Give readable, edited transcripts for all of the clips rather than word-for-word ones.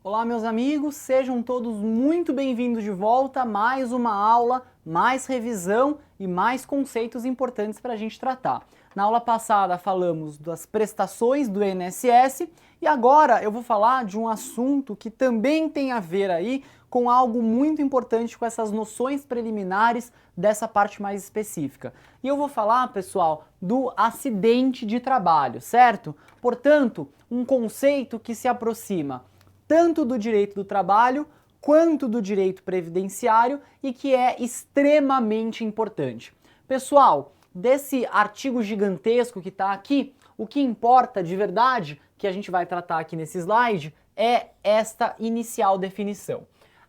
Olá, meus amigos, sejam todos muito bem-vindos de volta a mais uma aula, mais revisão e mais conceitos importantes para a gente tratar. Na aula passada falamos das prestações do INSS e agora eu vou falar de um assunto que também tem a ver aí com algo muito importante, com essas noções preliminares dessa parte mais específica. E eu vou falar, pessoal, do acidente de trabalho, certo? Portanto, um conceito que se aproxima tanto do direito do trabalho quanto do direito previdenciário e que é extremamente importante. Pessoal, desse artigo gigantesco que está aqui, o que importa de verdade, que a gente vai tratar aqui nesse slide, é esta inicial definição.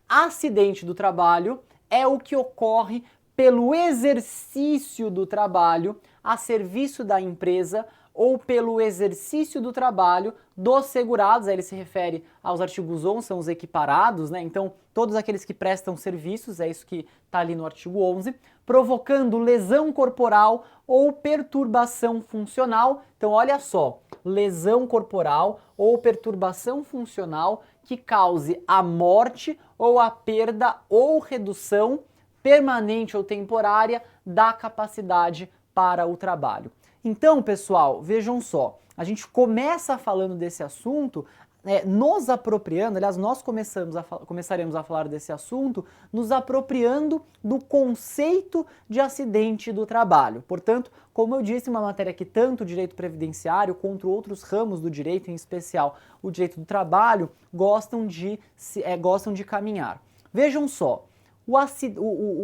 Acidente do trabalho é o que ocorre pelo exercício do trabalho a serviço da empresa ou pelo exercício do trabalho dos segurados, aí ele se refere aos artigos 11, são os equiparados, né? Então, todos aqueles que prestam serviços, é isso que está ali no artigo 11, provocando lesão corporal ou perturbação funcional. Então, olha só, lesão corporal ou perturbação funcional que cause a morte ou a perda ou redução permanente ou temporária da capacidade para o trabalho. Então, pessoal, vejam só, a gente começa falando desse assunto, nos apropriando, aliás, nós começaremos a falar desse assunto, nos apropriando do conceito de acidente do trabalho. Portanto, como eu disse, uma matéria que tanto o direito previdenciário quanto outros ramos do direito, em especial o direito do trabalho, gostam de caminhar. Vejam só,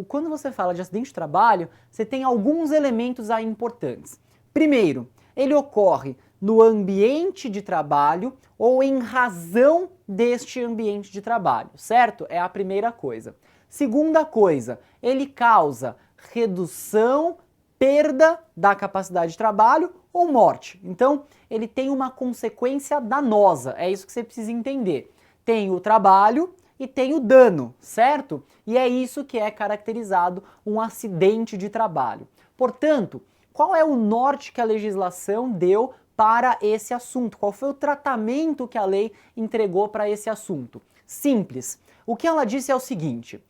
quando você fala de acidente de trabalho, você tem alguns elementos aí importantes. Primeiro, ele ocorre no ambiente de trabalho ou em razão deste ambiente de trabalho, certo? É a primeira coisa. Segunda coisa, ele causa redução, perda da capacidade de trabalho ou morte. Então, ele tem uma consequência danosa, é isso que você precisa entender. Tem o trabalho e tem o dano, certo? E é isso que é caracterizado um acidente de trabalho. Portanto, qual é o norte que a legislação deu para esse assunto? Qual foi o tratamento que a lei entregou para esse assunto? Simples. O que ela disse é o seguinte: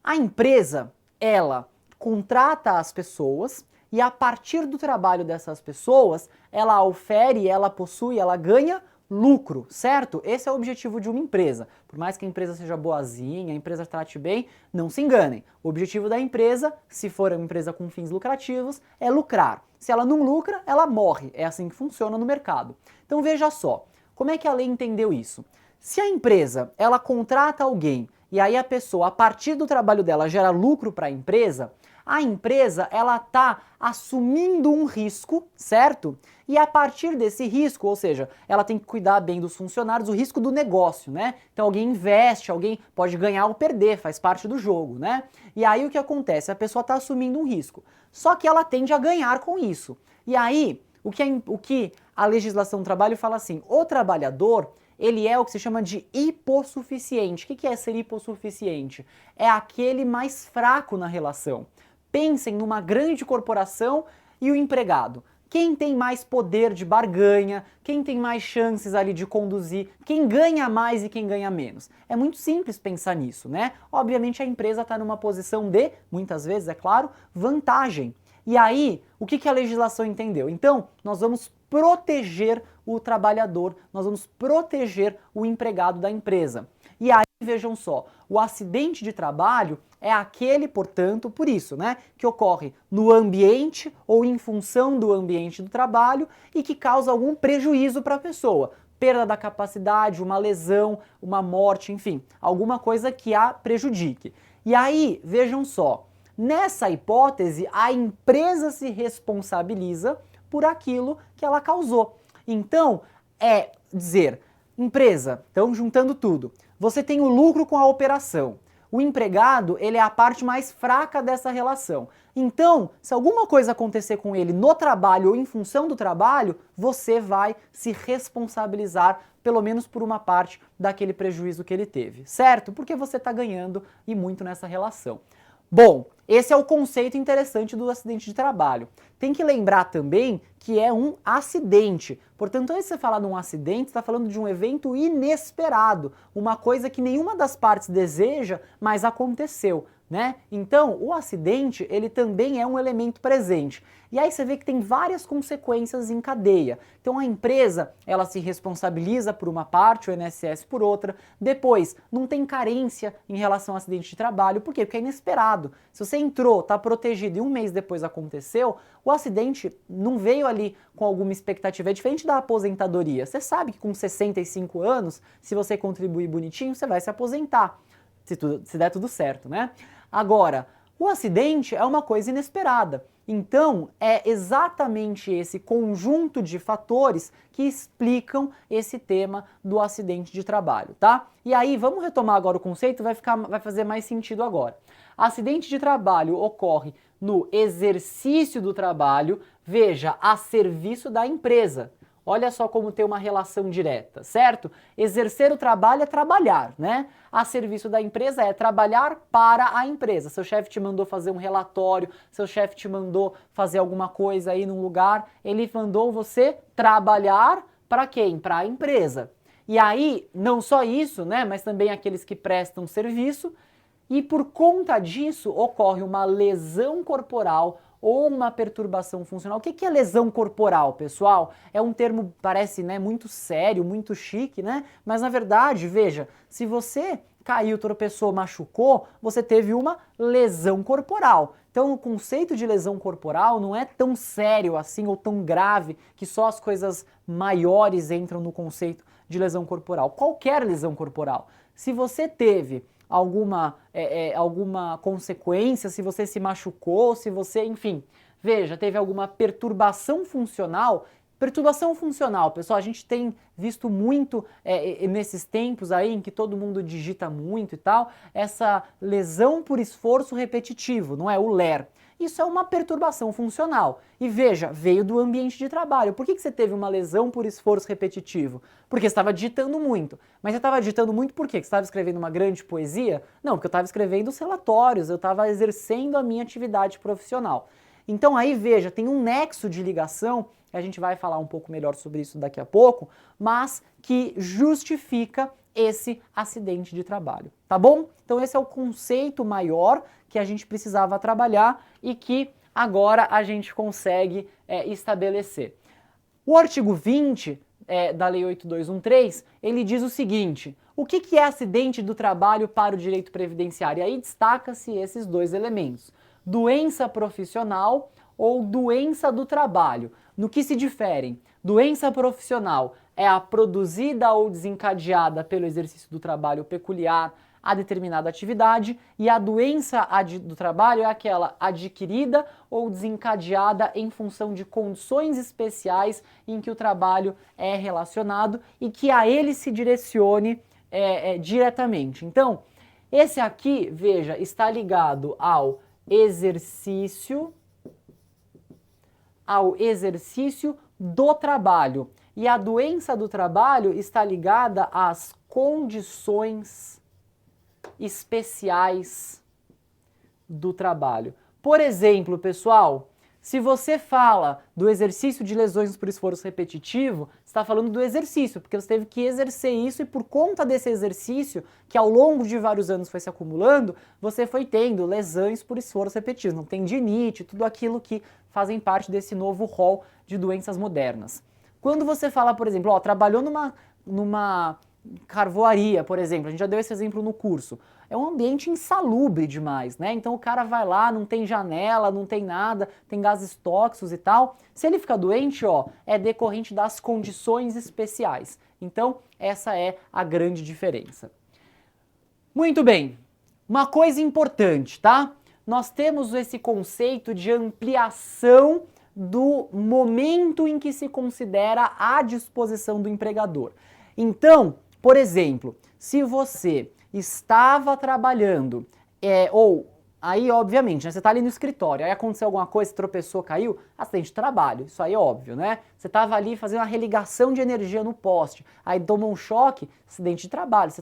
a empresa, ela contrata as pessoas e a partir do trabalho dessas pessoas, ela ofere, ela possui, ela ganha lucro, certo? Esse é o objetivo de uma empresa. Por mais que a empresa seja boazinha, a empresa trate bem, não se enganem. O objetivo da empresa, se for uma empresa com fins lucrativos, é lucrar. Se ela não lucra, ela morre. É assim que funciona no mercado. Então veja só, como é que a lei entendeu isso? Se a empresa, ela contrata alguém e aí a pessoa, a partir do trabalho dela, gera lucro para a empresa, ela está assumindo um risco, certo? E a partir desse risco, ou seja, ela tem que cuidar bem dos funcionários, o risco do negócio, né? Então alguém investe, alguém pode ganhar ou perder, faz parte do jogo, né? E aí o que acontece? A pessoa está assumindo um risco, só que ela tende a ganhar com isso. E aí, o que a legislação do trabalho fala assim, o trabalhador, ele é o que se chama de hipossuficiente. O que é ser hipossuficiente? É aquele mais fraco na relação. Pensem numa grande corporação e o empregado. Quem tem mais poder de barganha, quem tem mais chances ali de conduzir, quem ganha mais e quem ganha menos. É muito simples pensar nisso, né? Obviamente a empresa está numa posição de, muitas vezes, é claro, vantagem. E aí, o que a legislação entendeu? Então, nós vamos proteger o trabalhador, nós vamos proteger o empregado da empresa. E aí, vejam só, o acidente de trabalho é aquele, portanto, por isso, né, que ocorre no ambiente ou em função do ambiente do trabalho e que causa algum prejuízo para a pessoa. Perda da capacidade, uma lesão, uma morte, enfim, alguma coisa que a prejudique. E aí, vejam só, nessa hipótese, a empresa se responsabiliza por aquilo que ela causou. Então, é dizer, empresa, então juntando tudo, você tem o lucro com a operação. O empregado, ele é a parte mais fraca dessa relação. Então, se alguma coisa acontecer com ele no trabalho ou em função do trabalho, você vai se responsabilizar pelo menos por uma parte daquele prejuízo que ele teve, certo? Porque você está ganhando e muito nessa relação. Bom, Esse é o conceito interessante do acidente de trabalho. Tem que lembrar também que é um acidente. Portanto, antes de você falar de um acidente, você está falando de um evento inesperado, uma coisa que nenhuma das partes deseja, mas aconteceu, né? Então, o acidente, ele também é um elemento presente. E aí você vê que tem várias consequências em cadeia. Então a empresa, ela se responsabiliza por uma parte, o INSS por outra. Depois, não tem carência em relação ao acidente de trabalho. Por quê? Porque é inesperado. Se você entrou, está protegido e um mês depois aconteceu, o acidente não veio ali com alguma expectativa. É diferente da aposentadoria. Você sabe que com 65 anos, se você contribuir bonitinho, você vai se aposentar. Se der tudo certo, né? Agora, o acidente é uma coisa inesperada. Então, é exatamente esse conjunto de fatores que explicam esse tema do acidente de trabalho, tá? E aí, vamos retomar agora o conceito, vai fazer mais sentido agora. Acidente de trabalho ocorre no exercício do trabalho, veja, a serviço da empresa. Olha só como tem uma relação direta, certo? Exercer o trabalho é trabalhar, né? A serviço da empresa é trabalhar para a empresa. Seu chefe te mandou fazer um relatório, seu chefe te mandou fazer alguma coisa aí num lugar, ele mandou você trabalhar para quem? Para a empresa. E aí, não só isso, né? Mas também aqueles que prestam serviço, e por conta disso ocorre uma lesão corporal ou uma perturbação funcional. O que é lesão corporal, pessoal? É um termo, parece, né, muito sério, muito chique, né? Mas na verdade, veja, se você caiu, tropeçou, machucou, você teve uma lesão corporal. Então o conceito de lesão corporal não é tão sério assim ou tão grave que só as coisas maiores entram no conceito de lesão corporal. Qualquer lesão corporal. Se você teve alguma consequência, se você se machucou, se você, enfim, veja, teve alguma perturbação funcional. Perturbação funcional, pessoal, a gente tem visto muito nesses tempos aí em que todo mundo digita muito e tal, essa lesão por esforço repetitivo, não é? O LER. Isso é uma perturbação funcional. E veja, veio do ambiente de trabalho. Por que você teve uma lesão por esforço repetitivo? Porque você estava digitando muito. Mas você estava digitando muito por quê? Você estava escrevendo uma grande poesia? Não, porque eu estava escrevendo os relatórios, eu estava exercendo a minha atividade profissional. Então aí veja, tem um nexo de ligação, a gente vai falar um pouco melhor sobre isso daqui a pouco, mas que justifica esse acidente de trabalho, tá bom? Então esse é o conceito maior que a gente precisava trabalhar e que agora a gente consegue estabelecer. O artigo 20 da Lei 8213, ele diz o seguinte: o que é acidente do trabalho para o direito previdenciário? E aí destaca-se esses dois elementos: doença profissional ou doença do trabalho. No que se diferem? Doença profissional é a produzida ou desencadeada pelo exercício do trabalho peculiar a determinada atividade, e a doença do trabalho é aquela adquirida ou desencadeada em função de condições especiais em que o trabalho é relacionado e que a ele se direcione diretamente. Então, esse aqui, veja, está ligado ao exercício do trabalho. E a doença do trabalho está ligada às condições especiais do trabalho. Por exemplo, pessoal, se você fala do exercício de lesões por esforço repetitivo, você está falando do exercício, porque você teve que exercer isso e por conta desse exercício, que ao longo de vários anos foi se acumulando, você foi tendo lesões por esforço repetitivo, não tendinite, tudo aquilo que fazem parte desse novo rol de doenças modernas. Quando você fala, por exemplo, trabalhou numa carvoaria, por exemplo, a gente já deu esse exemplo no curso, é um ambiente insalubre demais, né? Então o cara vai lá, não tem janela, não tem nada, tem gases tóxicos e tal. Se ele fica doente, é decorrente das condições especiais. Então essa é a grande diferença. Muito bem, uma coisa importante, tá? Nós temos esse conceito de ampliação do momento em que se considera a disposição do empregador. Então, por exemplo, se você estava trabalhando, aí obviamente, né, você está ali no escritório, aí aconteceu alguma coisa, tropeçou, caiu, acidente de trabalho, isso aí é óbvio, né? Você estava ali fazendo uma religação de energia no poste, aí tomou um choque, acidente de trabalho, você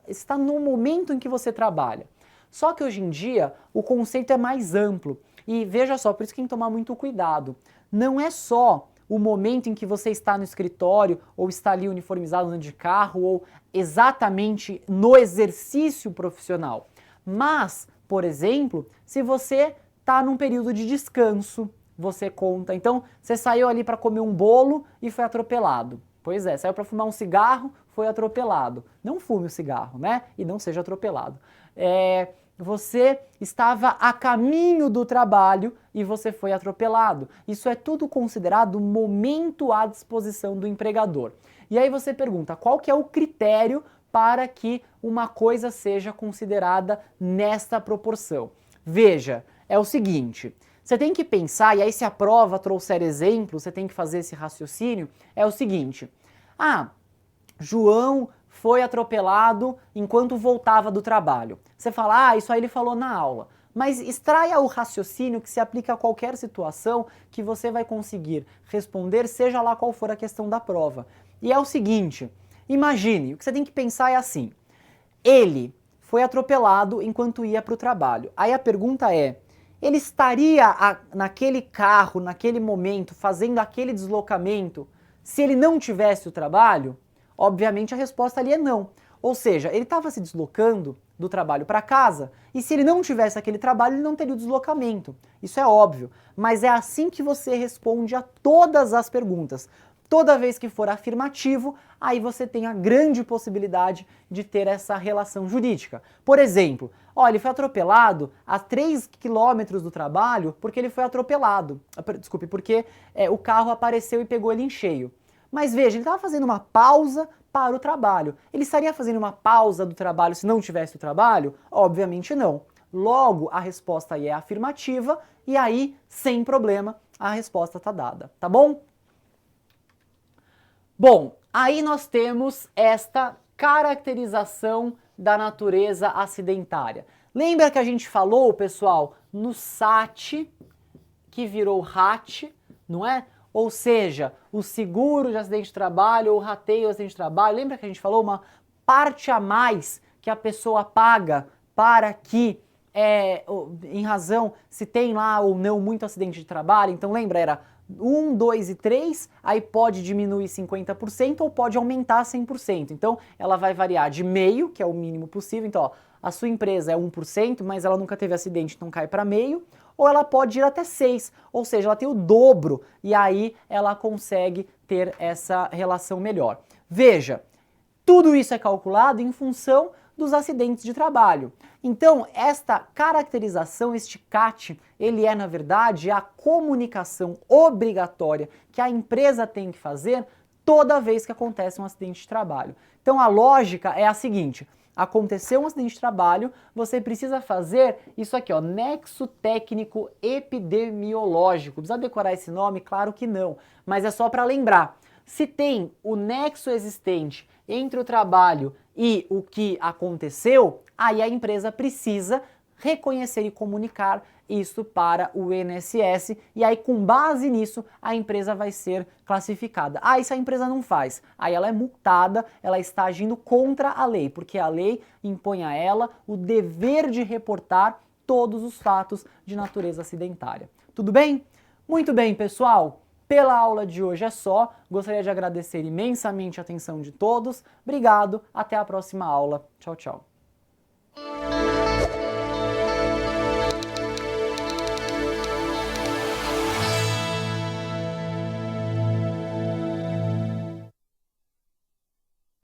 está no momento em que você trabalha. Só que hoje em dia o conceito é mais amplo. E veja só, por isso que tem que tomar muito cuidado. Não é só o momento em que você está no escritório, ou está ali uniformizado andando de carro, ou exatamente no exercício profissional. Mas, por exemplo, se você está num período de descanso, você conta. Então, você saiu ali para comer um bolo e foi atropelado. Pois é, saiu para fumar um cigarro, foi atropelado. Não fume o cigarro, né? E não seja atropelado. Você estava a caminho do trabalho e você foi atropelado. Isso é tudo considerado momento à disposição do empregador. E aí você pergunta, qual que é o critério para que uma coisa seja considerada nesta proporção? Veja, é o seguinte, você tem que pensar, e aí se a prova trouxer exemplos, você tem que fazer esse raciocínio, é o seguinte, João foi atropelado enquanto voltava do trabalho. Você fala, isso aí ele falou na aula. Mas extraia o raciocínio que se aplica a qualquer situação que você vai conseguir responder, seja lá qual for a questão da prova. E é o seguinte, imagine, o que você tem que pensar é assim, ele foi atropelado enquanto ia para o trabalho. Aí a pergunta é, ele estaria naquele carro, naquele momento, fazendo aquele deslocamento, se ele não tivesse o trabalho? Obviamente a resposta ali é não. Ou seja, ele estava se deslocando do trabalho para casa e se ele não tivesse aquele trabalho, ele não teria o deslocamento. Isso é óbvio, mas é assim que você responde a todas as perguntas. Toda vez que for afirmativo, aí você tem a grande possibilidade de ter essa relação jurídica. Por exemplo, ele foi atropelado a 3 quilômetros do trabalho porque ele foi atropelado. Desculpe, porque o carro apareceu e pegou ele em cheio. Mas veja, ele estava fazendo uma pausa para o trabalho. Ele estaria fazendo uma pausa do trabalho se não tivesse o trabalho? Obviamente não. Logo, a resposta aí é afirmativa e aí, sem problema, a resposta está dada, tá bom? Bom, aí nós temos esta caracterização da natureza acidentária. Lembra que a gente falou, pessoal, no SAT, que virou RAT, não é? Ou seja, o seguro de acidente de trabalho ou rateio de acidente de trabalho. Lembra que a gente falou uma parte a mais que a pessoa paga para que, em razão, se tem lá ou não muito acidente de trabalho. Então lembra, era 1, 2 e 3, aí pode diminuir 50% ou pode aumentar 100%. Então ela vai variar de meio, que é o mínimo possível. Então, a sua empresa é 1%, mas ela nunca teve acidente, então cai para meio. Ou ela pode ir até 6, ou seja, ela tem o dobro, e aí ela consegue ter essa relação melhor. Veja, tudo isso é calculado em função dos acidentes de trabalho. Então, esta caracterização, este CAT, ele é, na verdade, a comunicação obrigatória que a empresa tem que fazer toda vez que acontece um acidente de trabalho. Então, a lógica é a seguinte: aconteceu um acidente de trabalho, você precisa fazer isso aqui, nexo técnico epidemiológico. Precisa decorar esse nome? Claro que não, mas é só para lembrar. Se tem o nexo existente entre o trabalho e o que aconteceu, aí a empresa precisa reconhecer e comunicar isso para o INSS e aí com base nisso a empresa vai ser classificada. E se a empresa não faz? Aí ela é multada, ela está agindo contra a lei, porque a lei impõe a ela o dever de reportar todos os fatos de natureza acidentária. Tudo bem? Muito bem, pessoal. Pela aula de hoje é só. Gostaria de agradecer imensamente a atenção de todos. Obrigado, até a próxima aula. Tchau, tchau.